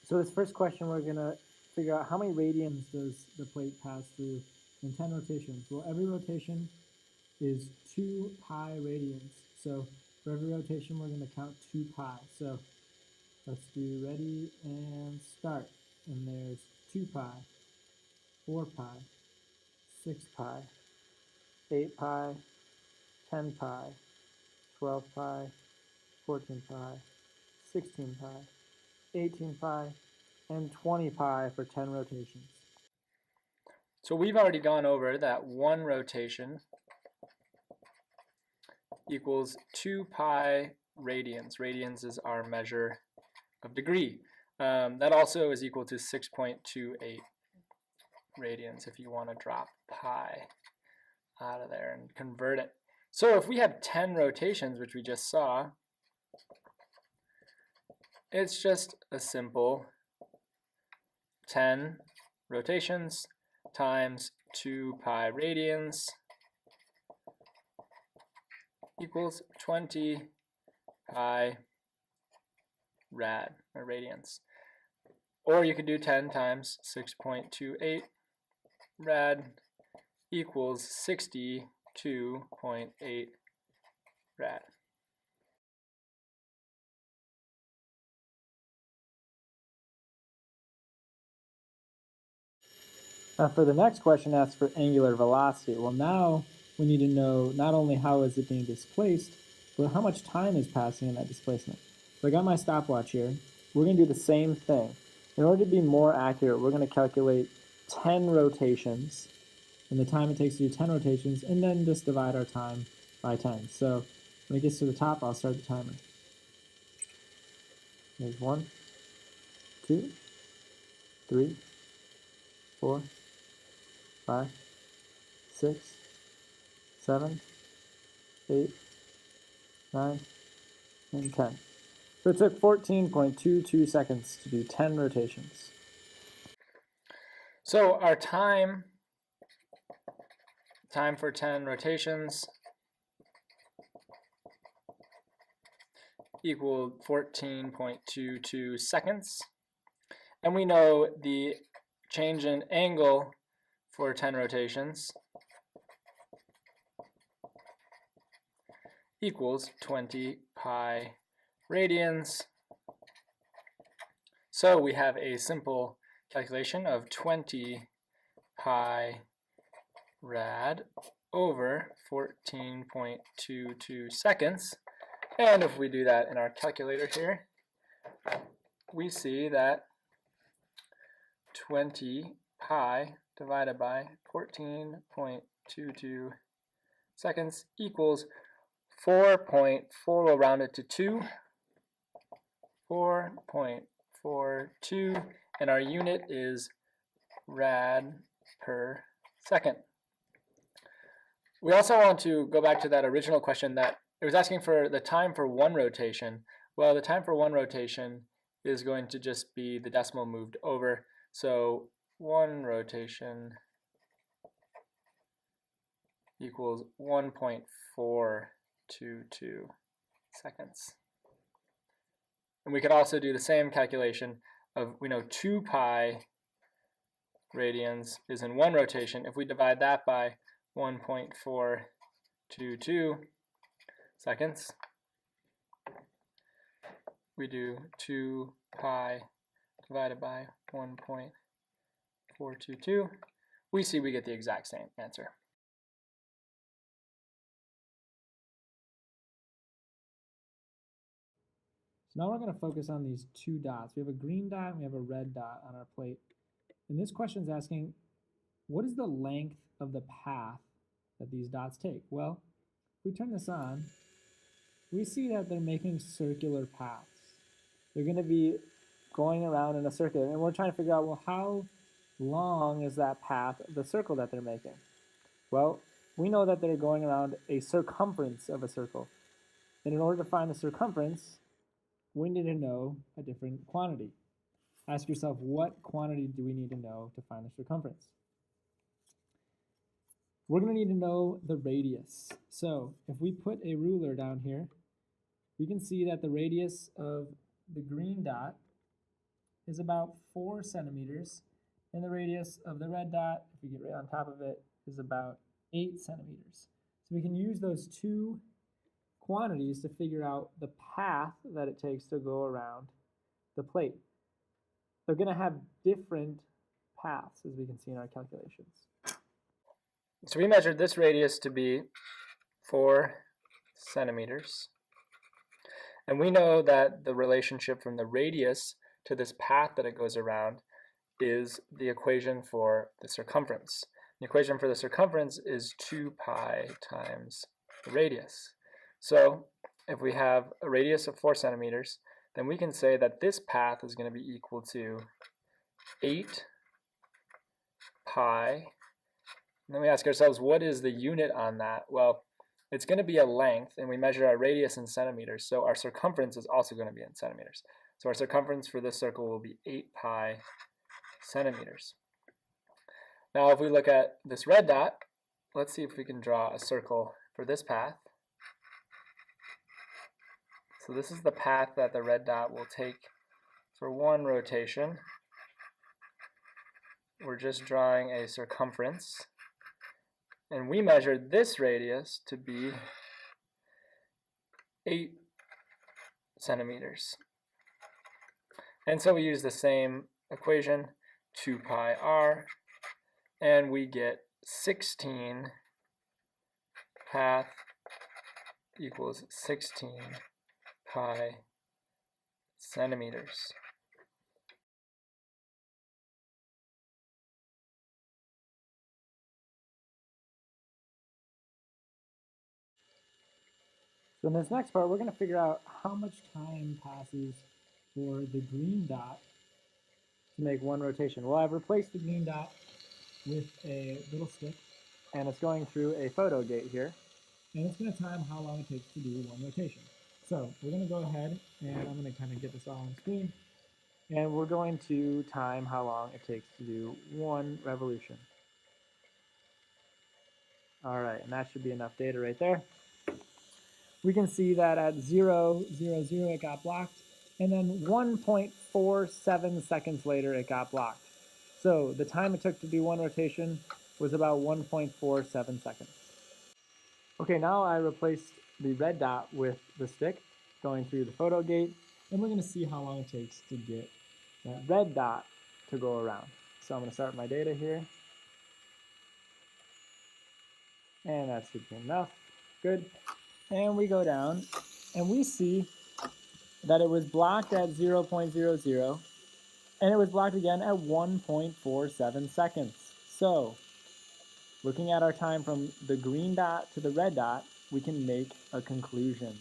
So this first question, we're going to figure out how many radians does the plate pass through in 10 rotations. Well, every rotation is 2 pi radians. So for every rotation, we're going to count 2 pi. So let's do ready and start. And there's 2 pi, 4 pi, 6 pi, 8 pi, 10 pi, 12 pi, 14 pi, 16 pi, 18 pi, and 20 pi for 10 rotations. So we've already gone over that one rotation equals 2 pi radians. Radians is our measure of degree. That also is equal to 6.28 radians if you want to drop pi out of there and convert it. So if we have 10 rotations, which we just saw, it's just a simple 10 rotations times 2 pi radians equals 20 pi rad, or radians. Or you could do 10 times 6.28 rad equals 62.8 rad. For the next question, asks for angular velocity. Well, now we need to know not only how is it being displaced, but how much time is passing in that displacement. So I got my stopwatch here. We're going to do the same thing. In order to be more accurate, we're going to calculate 10 rotations and the time it takes to do 10 rotations, and then just divide our time by 10. So when it gets to the top, I'll start the timer. There's 1, 2, 3, 4, 5, 6, 7, 8, 9, and 10. So it took 14.22 seconds to do 10 rotations. So our time for 10 rotations equaled 14.22 seconds. And we know the change in angle for 10 rotations equals 20 pi radians. So we have a simple calculation of 20 pi rad over 14.22 seconds. And if we do that in our calculator here, we see that 20 pi divided by 14.22 seconds equals 4.4, we'll round it to 2, 4.42, and our unit is rad per second. We also want to go back to that original question that it was asking for the time for one rotation. Well, the time for one rotation is going to just be the decimal moved over. So one rotation equals 1.422 seconds. And we could also do the same calculation of, we know 2 pi radians is in one rotation. If we divide that by 1.422 seconds, we do 2 pi divided by 1.422. We see we get the exact same answer. So now we're going to focus on these two dots. We have a green dot and we have a red dot on our plate. And this question is asking, what is the length of the path that these dots take? Well, if we turn this on, we see that they're making circular paths. They're going to be going around in a circle, and we're trying to figure out, well, how long is that path of the circle that they're making? Well, we know that they're going around a circumference of a circle. And in order to find the circumference, we need to know a different quantity. Ask yourself, what quantity do we need to know to find the circumference? We're going to need to know the radius. So if we put a ruler down here, we can see that the radius of the green dot is about 4 centimeters, and the radius of the red dot, if we get right on top of it, is about 8 centimeters. So we can use those two quantities to figure out the path that it takes to go around the plate. They're going to have different paths, as we can see in our calculations. So we measured this radius to be 4 centimeters. And we know that the relationship from the radius to this path that it goes around is the equation for the circumference. The equation for the circumference is 2 pi times the radius. So if we have a radius of 4 centimeters, then we can say that this path is going to be equal to 8 pi. And then we ask ourselves, what is the unit on that? Well, it's going to be a length, and we measure our radius in centimeters, so our circumference is also going to be in centimeters. So our circumference for this circle will be 8 pi centimeters. Now if we look at this red dot, let's see if we can draw a circle for this path. So this is the path that the red dot will take for one rotation. We're just drawing a circumference. And we measured this radius to be 8 centimeters. And so we use the same equation, 2 pi r, and we get 16 path equals 16 pi centimeters. So in this next part, we're going to figure out how much time passes for the green dot to make one rotation. Well, I've replaced the green dot with a little stick, and it's going through a photo gate here, and it's going to time how long it takes to do one rotation. So we're going to go ahead, and I'm going to kind of get this all on the screen, and we're going to time how long it takes to do one revolution. All right, and that should be enough data right there. We can see that at 0, 0, 0, it got blocked, and then 1.47 seconds later, it got blocked. So the time it took to do one rotation was about 1.47 seconds. Okay, now I replaced the red dot with the stick going through the photo gate, and we're going to see how long it takes to get that red dot to go around. So I'm going to start my data here, and that should be enough. Good. And we go down, and we see that it was blocked at 0.00, and it was blocked again at 1.47 seconds. So, looking at our time from the green dot to the red dot, we can make a conclusion.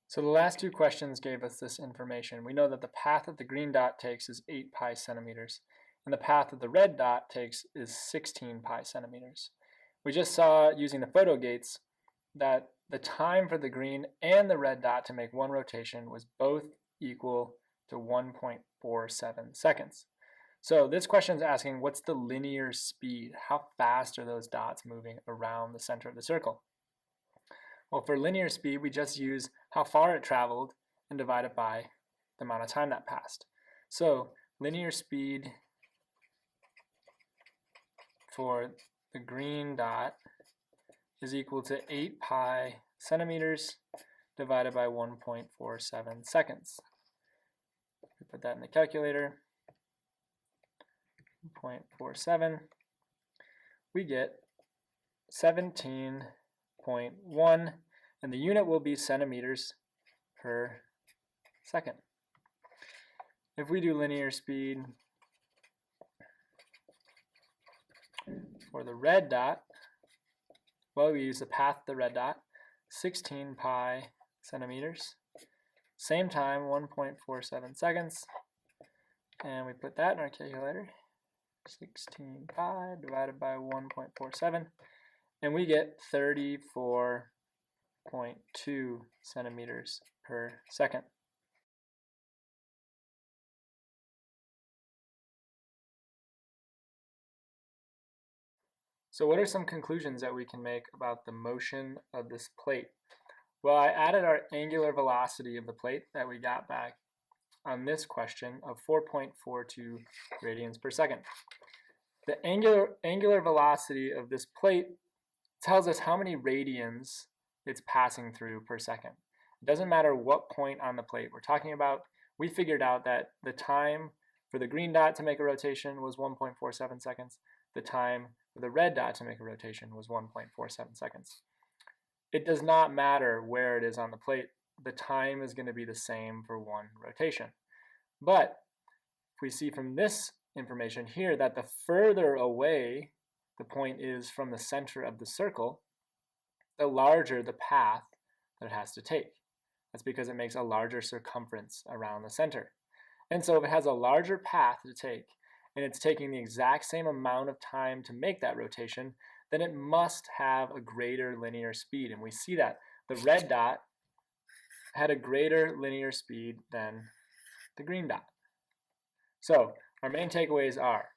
So the last two questions gave us this information. We know that the path that the green dot takes is 8 pi centimeters, and the path that the red dot takes is 16 pi centimeters. We just saw, using the photo gates, that the time for the green and the red dot to make one rotation was both equal to 1.47 seconds. So this question is asking, what's the linear speed? How fast are those dots moving around the center of the circle? Well, for linear speed, we just use how far it traveled and divide it by the amount of time that passed. So linear speed for the green dot is equal to 8 pi centimeters divided by 1.47 seconds. We put that in the calculator. 0.47. We get 17.1, and the unit will be centimeters per second. If we do linear speed for the red dot, well, we use the path of the red dot, 16 pi centimeters. Same time, 1.47 seconds. And we put that in our calculator. 16 pi divided by 1.47. And we get 34.2 centimeters per second. So what are some conclusions that we can make about the motion of this plate? Well, I added our angular velocity of the plate that we got back on this question of 4.42 radians per second. The angular velocity of this plate tells us how many radians it's passing through per second. It doesn't matter what point on the plate we're talking about. We figured out that the time for the green dot to make a rotation was 1.47 seconds. The time for the red dot to make a rotation was 1.47 seconds. It does not matter where it is on the plate. The time is going to be the same for one rotation. But if we see from this information here that the further away the point is from the center of the circle, the larger the path that it has to take. That's because it makes a larger circumference around the center. And so if it has a larger path to take, and it's taking the exact same amount of time to make that rotation, then it must have a greater linear speed. And we see that the red dot had a greater linear speed than the green dot. So our main takeaways are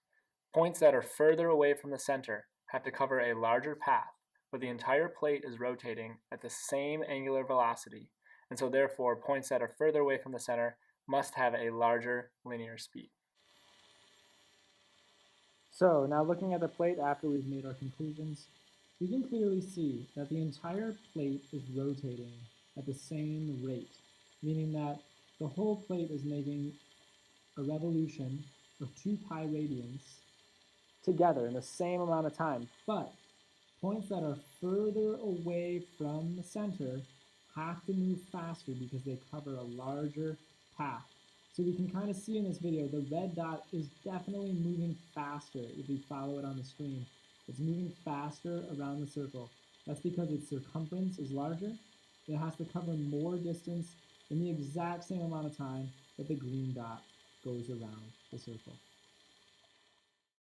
points that are further away from the center have to cover a larger path, but the entire plate is rotating at the same angular velocity. And so therefore, points that are further away from the center must have a larger linear speed. So now looking at the plate after we've made our conclusions, we can clearly see that the entire plate is rotating at the same rate, meaning that the whole plate is making a revolution of 2 pi radians together in the same amount of time. But points that are further away from the center have to move faster because they cover a larger path. So we can kind of see in this video, the red dot is definitely moving faster if we follow it on the screen. It's moving faster around the circle. That's because its circumference is larger. It has to cover more distance in the exact same amount of time that the green dot goes around the circle.